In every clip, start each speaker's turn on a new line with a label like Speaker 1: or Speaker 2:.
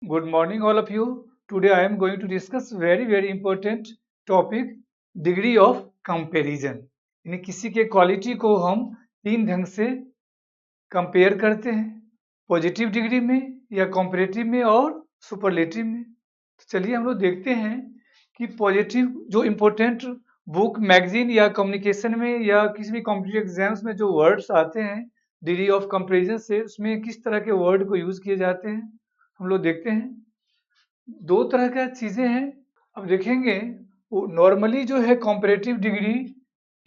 Speaker 1: Good morning, all of you. Today I am going to discuss very important topic degree of comparison. यानी किसी के quality को हम तीन ढंग से कंपेयर करते हैं, पॉजिटिव डिग्री में या कंपैरेटिव में और सुपरलेटिव में। तो चलिए हम लोग देखते हैं कि पॉजिटिव जो इम्पोर्टेंट बुक, मैगजीन या कम्युनिकेशन में या किसी भी कॉम्पिटिटिव एग्जाम्स में जो वर्ड्स आते हैं डिग्री ऑफ कंपैरिजन से, उसमें किस तरह के वर्ड को यूज किए जाते हैं हम लोग देखते हैं। दो तरह का चीजें हैं। अब देखेंगे नॉर्मली जो है कंपैरेटिव डिग्री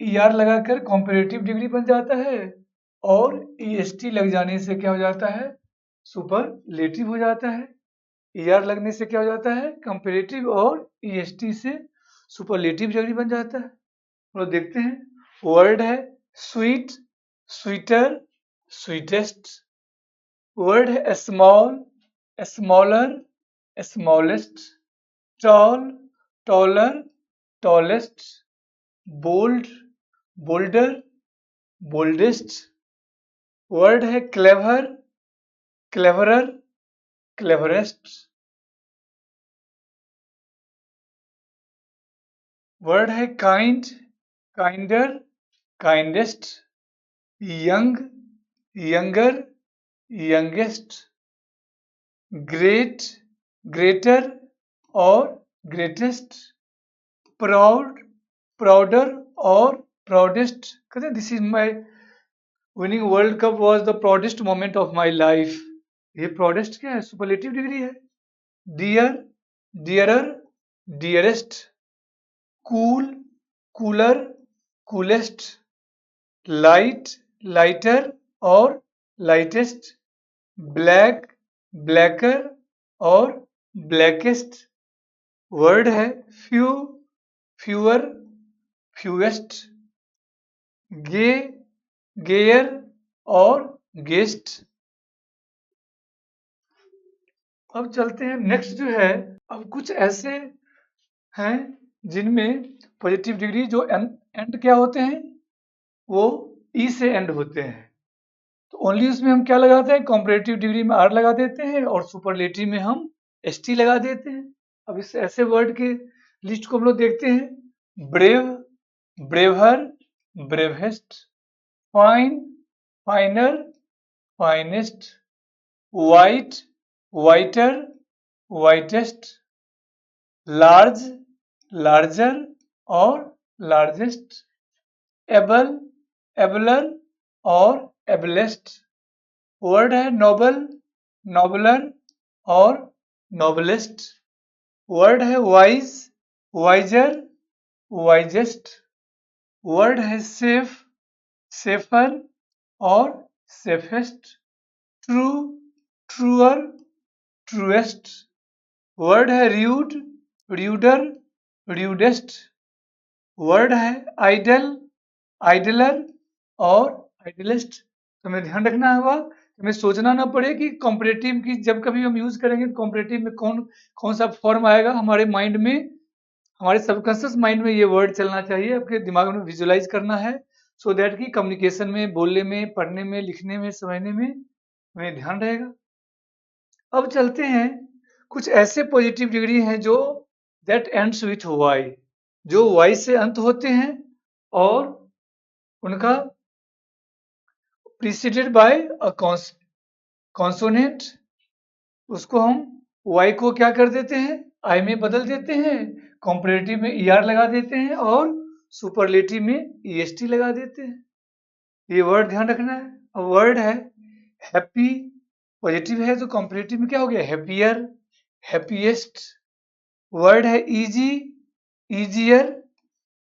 Speaker 1: ER लगाकर कंपैरेटिव डिग्री बन जाता है और EST लग जाने से क्या हो जाता है, सुपरलेटिव हो जाता है। ER लगने से क्या हो जाता है, कंपैरेटिव, और EST से सुपरलेटिव डिग्री बन जाता है। हम लोग देखते हैं। वर्ड है स्वीट, स्वीटर, स्वीटेस्ट। वर्ड है small, smaller, smallest, tall, taller, tallest, bold, bolder, boldest। Word है clever, cleverer, cleverest। वर्ड है kind, kinder, kindest, young, younger, youngest, great, greater और greatest, proud, prouder और proudest। कहते हैं this is my winning world cup was the proudest moment of my life. ये proudest क्या है, superlative degree है। Dear, dearer, dearest, cool, cooler, coolest, light, lighter और lightest, black, blacker और blackest. Word है few, fewer, fewest, gay, gayer और gayest. अब चलते हैं नेक्स्ट जो है। अब कुछ ऐसे हैं जिनमें पॉजिटिव डिग्री जो एंड क्या होते हैं, वो ई से एंड होते हैं। तो ओनली उसमें हम क्या लगाते हैं, कंपैरेटिव डिग्री में आर लगा देते हैं और सुपरलेटिव में हम एसटी लगा देते हैं। अब इस ऐसे वर्ड के लिस्ट को हम लोग देखते हैं। Brave, braver, bravest, fine, finer, finest, white, whiter, whitest, large, larger और लार्जेस्ट, एबल, एबलर और एबलेस्ट। वर्ड है नोबल, नोबलर और नोबलेस्ट। वर्ड है वाइज, वाइजर, वाइजेस्ट। वर्ड है सेफ, सेफर और safest. True, truer, truest. Word है rude, ruder, rudest. Word है idle, idler और आइडलेस्ट। तो हमें ध्यान रखना होगा, हमें सोचना ना पड़े कि कॉम्परेटिव की जब कभी हम यूज करेंगे कॉम्परेटिव में कौन कौन सा फॉर्म आएगा। हमारे माइंड में, हमारे सबकॉन्शियस माइंड में ये वर्ड चलना चाहिए, आपके दिमाग में विजुलाइज करना है, सो दैट कि कम्युनिकेशन में, बोलने में, पढ़ने में, लिखने में, समझने में हमें ध्यान रहेगा। अब चलते हैं, कुछ ऐसे पॉजिटिव डिग्री हैं जो दैट एंड्स विथ वाई, जो वाई से अंत होते हैं और उनका प्रीसीडेड बाय अ कॉन्सोनेंट। उसको हम वाई को क्या कर देते हैं, आई में बदल देते हैं, कॉम्परेटिव में ER लगा देते हैं और सुपरलेटिव में EST लगा देते हैं। ये वर्ड ध्यान रखना है। अब वर्ड है हैप्पी, पॉजिटिव है तो कॉम्परेटिव में क्या हो गया, हैप्पियर, हैप्पीएस्ट। वर्ड है easy, easier,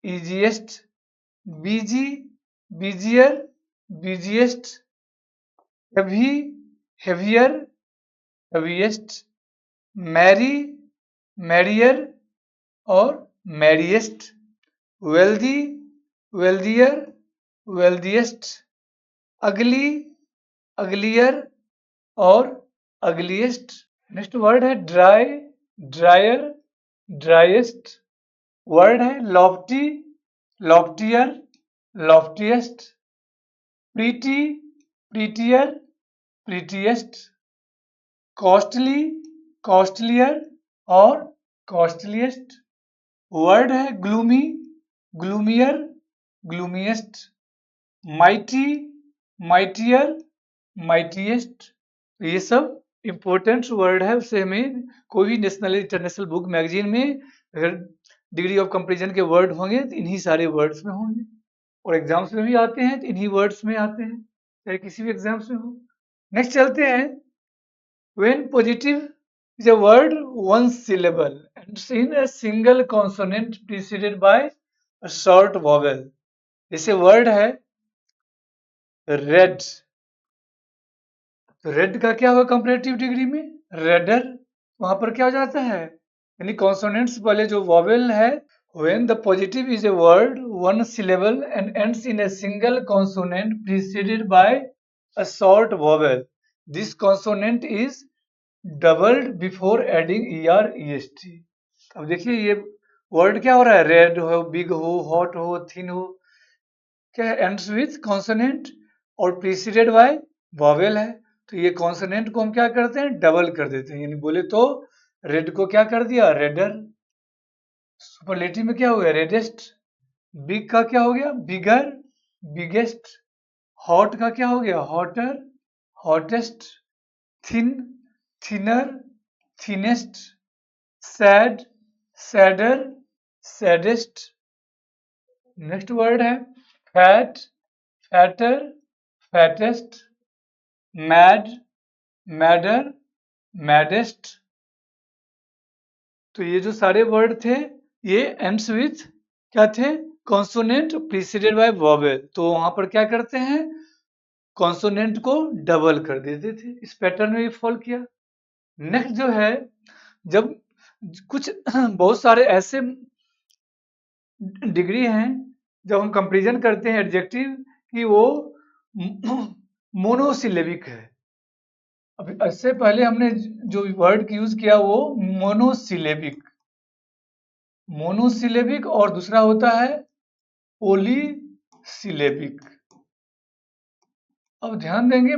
Speaker 1: easiest. Busy, busier, busiest. Heavy, heavier, heaviest. Merry, merrier और merriest. Wealthy, wealthier, wealthiest. Ugly, uglier और अगलीस्ट। नेक्स्ट वर्ड है ड्राई, ड्रायर, ड्राइएस्ट। वर्ड है lofty, loftier, loftiest. Pretty, prettier, prettiest. Costly, costlier और costliest. Word है gloomy, gloomier, gloomiest. Mighty, mightier, mightiest. ये सब important word है, उससे हमें कोई भी नेशनल इंटरनेशनल बुक मैगजीन में अगर डिग्री ऑफ कंपैरिजन के वर्ड होंगे तो इन्हीं सारे वर्ड्स में होंगे, और एग्जाम्स में भी आते हैं तो इन्हीं वर्ड्स में आते हैं, चाहे किसी भी एग्जाम्स में हो। नेक्स्ट चलते हैं। When positive is a word one syllable and in a single consonant preceded by a short vowel. जैसे वर्ड है रेड, तो रेड का क्या होगा कंपैरेटिव डिग्री में? रेडर। वहां पर क्या हो जाता है, यानी कॉन्सोनेंट्स वाले जो वॉवेल है, when the positive is a word one syllable and ends in a single consonant preceded by a short vowel, this consonant is doubled before adding er est। अब देखिए ये वर्ड क्या हो रहा है, रेड हो, बिग हो, हॉट हो, थिन हो, क्या है, एंड्स विथ कॉन्सोनेंट और प्रीसीडेड बाय वॉवेल है, तो ये कॉन्सोनेंट को हम क्या करते हैं, डबल कर देते हैं, यानी बोले तो रेड को क्या कर दिया, रेडर। सुपरलेटिव में क्या हो गया, रेडेस्ट। बिग का क्या हो गया, बिगर, बिगेस्ट। हॉट का क्या हो गया, hotter, hottest. Thin, thinner, thinnest. Sad, sadder, saddest. Next word है फैट, फैटर, फैटेस्ट। मैड, मैडर, मैडेस्ट। तो ये जो सारे वर्ड थे ये एंड्स विथ क्या थे, कॉन्सोनेंट प्रीसीडेड बाय वॉवेल, तो वहां पर क्या करते हैं, कॉन्सोनेंट को डबल कर देते थे, इस पैटर्न में ये फॉलो किया। नेक्स्ट जो है, जब कुछ बहुत सारे ऐसे डिग्री हैं जब हम कंपैरिजन करते हैं एडजेक्टिव कि वो मोनोसिलेबिक है। अब इससे पहले हमने जो वर्ड यूज किया वो मोनोसिलेबिक, मोनोसिलेबिक, और दूसरा होता है पॉलीसिलेबिक। अब ध्यान देंगे,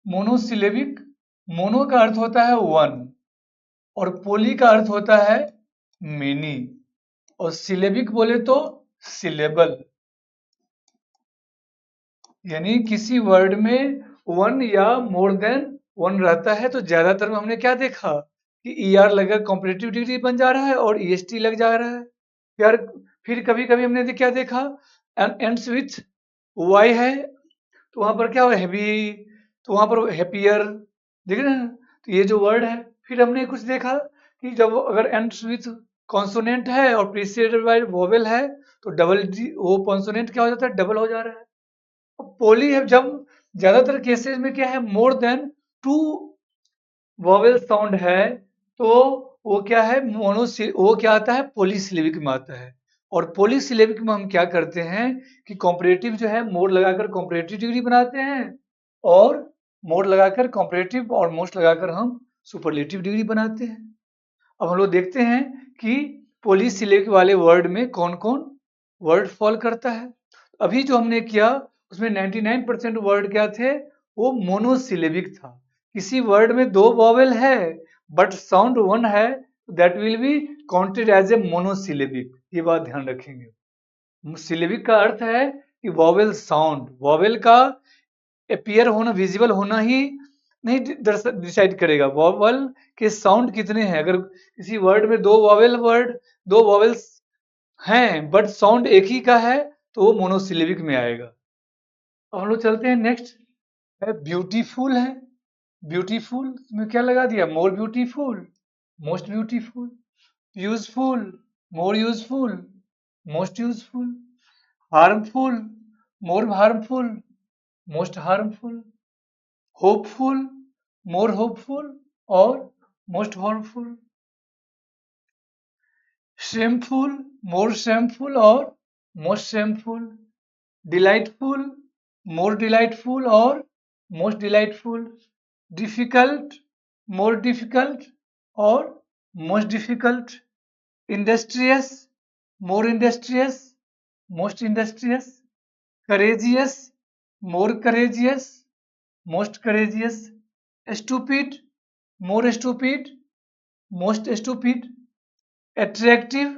Speaker 1: मोनोसिलेबिक, मोनो का अर्थ होता है वन और पोली का अर्थ होता है मेनी, और सिलेबिक बोले तो सिलेबल, यानी किसी वर्ड में वन या मोर देन वन रहता है तो ज्यादातर में हमने क्या देखा कि ER लगकर कॉम्पिटिटिव डिग्री बन जा रहा है और EST लग जा रहा है। यार फिर कभी कभी हमने क्या देखा, एंड्स विथ वाई है तो वहां पर क्या हो, हैवी, तो वहां पर हैप्पियर, देख रहे हैं, तो ये जो वर्ड है। फिर हमने कुछ देखा कि जब अगर एंड्स विथ कॉन्सोनेंट है और प्रीसीडेड बाय वोवेल है तो डबल वो कॉन्सोनेंट क्या हो जाता है, डबल हो जा रहा है। पोली है जब ज्यादातर केसेस में क्या है, मोर देन 2 वोवेल साउंड है तो वो क्या है, वो क्या आता है, पॉलीसिलेबिक में आता है। और पॉलीसिलेबिक में हम क्या करते हैं कि कॉम्परेटिव जो है मोर लगाकर कॉम्परेटिव डिग्री बनाते हैं, और मोर लगाकर कॉम्परेटिव और मोस्ट लगाकर हम सुपरलेटिव डिग्री बनाते हैं। अब हम लोग देखते हैं कि पॉलीसिलेबिक वाले वर्ड में कौन कौन वर्ड फॉल करता है। अभी जो हमने किया उसमें 99% वर्ड क्या थे, वो मोनोसिलेबिक था। किसी वर्ड में 2 वॉवेल है बट साउंड वन है, that will be counted as a monosyllabic, ये बात ध्यान रखेंगे। सिलेबिक का अर्थ है कि वॉवेल साउंड, वॉवेल का अपीयर होना, विजिबल होना ही नहीं डिसाइड करेगा, वॉवेल के साउंड कितने हैं। अगर किसी वर्ड में 2 वॉवेल्स हैं बट साउंड एक ही का है तो वो मोनोसिलेबिक में आएगा। अब हम लोग चलते हैं नेक्स्ट है ब्यूटीफुल है। ब्यूटीफुल में क्या लगा दिया, more beautiful, most beautiful. Useful, more useful, most useful. Harmful, more harmful, most harmful. Hopeful, more hopeful और most hopeful. Shameful, more shameful और most shameful. Delightful, more delightful और most delightful. Difficult, more difficult और most difficult. Industrious, more industrious, most industrious. Courageous, more courageous, most courageous. Stupid, more stupid, most stupid, attractive,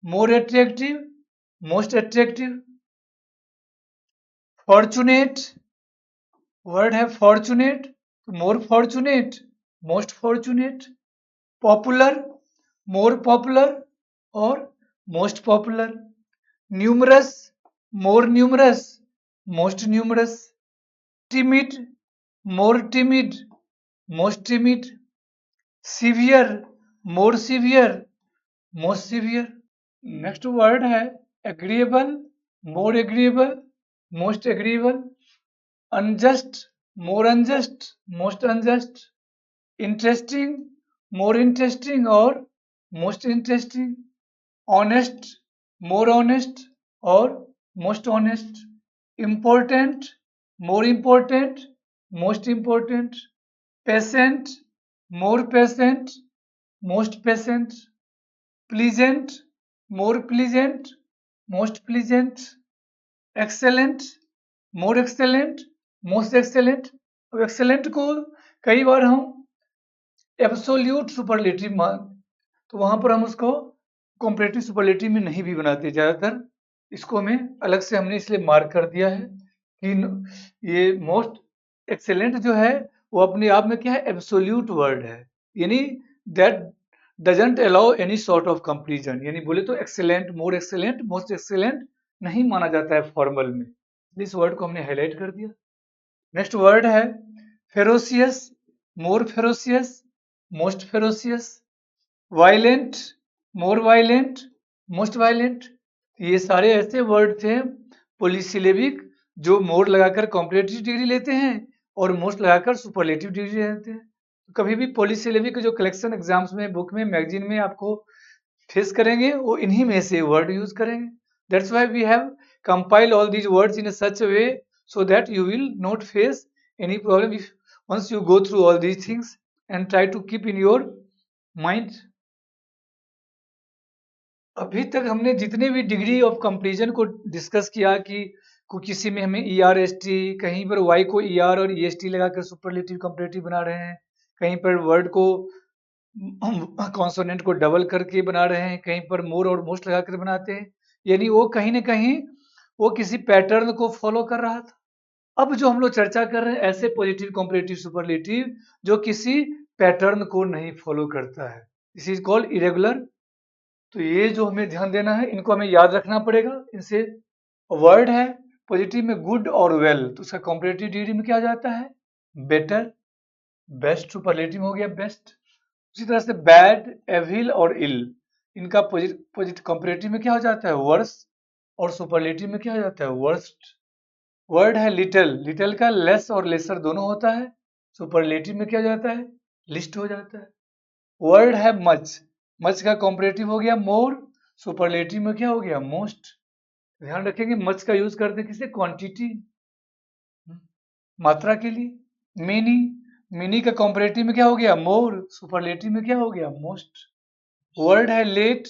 Speaker 1: more attractive, most attractive, fortunate, word है fortunate, more fortunate, most fortunate, popular, more popular और most popular, numerous, more numerous, most numerous, timid, more timid, most timid, severe, more severe, most severe. Next word है agreeable, more agreeable, most agreeable, unjust, more unjust, most unjust, interesting, more interesting और most interesting, honest, more honest और most honest, important, more important, most important, patient, more patient, most patient, pleasant, more pleasant, most pleasant, excellent, more excellent, most excellent। अब excellent को कई बार हम absolute superlative मान, तो वहां पर हम उसको कॉम्परेटिव सुपरलेटिव में नहीं भी बनाते, ज्यादातर इसको हमें अलग से हमने इसलिए मार्क कर दिया है कि ये मोस्ट एक्सेलेंट जो है वो अपने आप में क्या है, एब्सोल्यूट वर्ड है, यानी that doesn't allow any sort of comparison, यानी बोले तो एक्सेलेंट, मोर एक्सेलेंट, मोस्ट एक्सेलेंट नहीं माना जाता है फॉर्मल में, इस वर्ड को हमने हाईलाइट कर दिया। नेक्स्ट वर्ड है ferocious, more ferocious, most ferocious, violent, more violent, most violent. ये सारे ऐसे वर्ड थे पॉलीसिलेबिक जो मोर लगाकर कॉम्परेटिव डिग्री लेते हैं और मोस्ट लगाकर सुपरलेटिव डिग्री लेते हैं। कभी भी पॉलीसिलेबिक जो कलेक्शन एग्जाम्स में, बुक में, मैगजीन में आपको फेस करेंगे वो इन्हीं में से वर्ड यूज करेंगे। That's why we have compile all these words in such a way so that you will not face any problem if once you go through all these things and try to keep in your mind। अभी तक हमने जितने भी degree of comparison को discuss किया कि किसी में हमें ई आर एस टी, कहीं पर वाई को ई आर और ई एस टी लगाकर सुपरलेटिव कंपेरेटिव बना रहे हैं, कहीं पर वर्ड को कॉन्सोनेंट को डबल करके बना रहे हैं, कहीं पर मोर और मोस्ट लगाकर बनाते हैं, यानी वो कहीं ना कहीं वो किसी पैटर्न को फॉलो कर रहा था। अब जो हम लोग चर्चा कर रहे हैं ऐसे पॉजिटिव कंपेरेटिव सुपरलेटिव जो किसी पैटर्न को नहीं फॉलो करता है, दिस इज कॉल्ड इरेगुलर। तो ये जो हमें ध्यान देना है, इनको हमें याद रखना पड़ेगा। इनसे वर्ड है पॉजिटिव में गुड और वेल, तो उसका कंपेरेटिव डिग्री में क्या आ जाता है, बेटर, बेस्ट सुपरलेटिव हो गया बेस्ट। उसी तरह से बैड, एविल और इल, इनका पॉजिटिव कंपेरेटिव में क्या हो जाता है, वर्स, और सुपरलेटिव में क्या हो जाता है, वर्स्ट। वर्ड है लिटिल, लिटिल का लेस और लेसर दोनों होता है, सुपरलेटिव में क्या हो जाता है, लिस्ट हो जाता है। वर्ड है मच, मच का कॉम्परेटिव हो गया मोर, सुपरलेटिव में क्या हो गया, मोस्ट। ध्यान रखेंगे मच का यूज करते किसे, क्वांटिटी, मात्रा के लिए। मेनी, मेनी का कॉम्परेटिव में क्या हो गया, मोर, सुपरलेटिव में क्या हो गया, मोस्ट। वर्ड है लेट,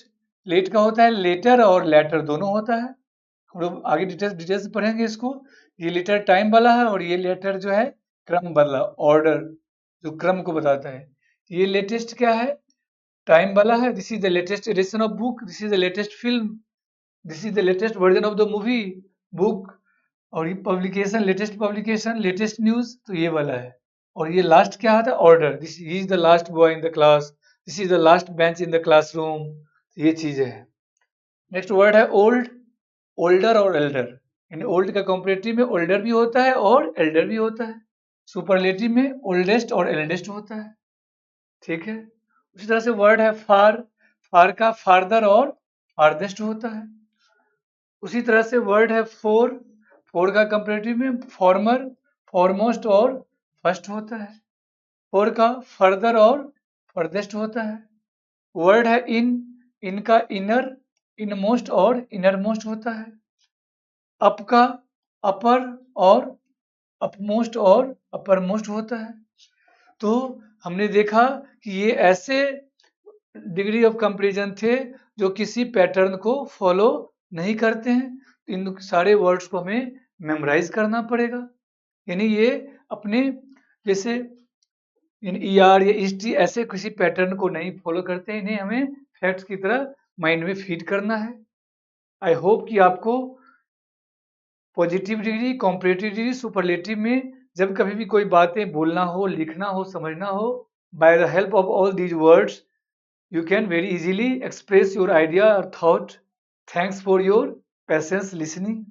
Speaker 1: लेट का होता है लेटर और लेटर दोनों होता है, हम लोग आगे डिटेल्स पढ़ेंगे इसको। ये लेटर टाइम वाला है और ये लेटर जो है क्रम वाला, ऑर्डर जो क्रम को बताता है। ये लेटेस्ट क्या है, टाइम वाला है, this is the latest edition of book, this is the latest film, this is the latest version of the movie, book. और ये publication, latest publication, latest news, तो ये वाला है। और ये लास्ट क्या आता है, order, this is the last boy in the class, this is the last bench in the classroom, ये चीजें हैं। नेक्स्ट वर्ड है ओल्ड, ओल्डर और एल्डर, यानी ओल्ड का कंपेरेटिव में ओल्डर भी होता है और एल्डर भी होता है, सुपरलेटिव में ओल्डेस्ट और एल्डेस्ट होता है, ठीक है। उसी तरह से वर्ड है फार, फार का फार्दर और फारदेस्ट होता है। उसी तरह से वर्ड है फोर, फोर का कंपेरेटिव में फॉर्मर, फॉरमोस्ट और फर्स्ट होता है। फोर का फर्दर और फर्देस्ट होता है। वर्ड है इन, इनका इनर, इनमोस्ट और इनरमोस्ट होता है। अप का अपर और अपमोस्ट और अपरमोस्ट होता है। तो हमने देखा कि ये ऐसे डिग्री ऑफ कंपेरिजन थे जो किसी पैटर्न को फॉलो नहीं करते हैं। इन सारे वर्ड्स को हमें मेमोराइज करना पड़ेगा, यानी ये अपने जैसे इन ER या EST ऐसे किसी पैटर्न को नहीं फॉलो करते हैं, इन्हें हमें फैक्ट्स की तरह माइंड में फीड करना है। आई होप कि आपको positive degree, comparative degree, superlative में जब कभी भी कोई बातें बोलना हो, लिखना हो, समझना हो, by the help of all these words you can very easily express your idea or thought. Thanks for your patience listening.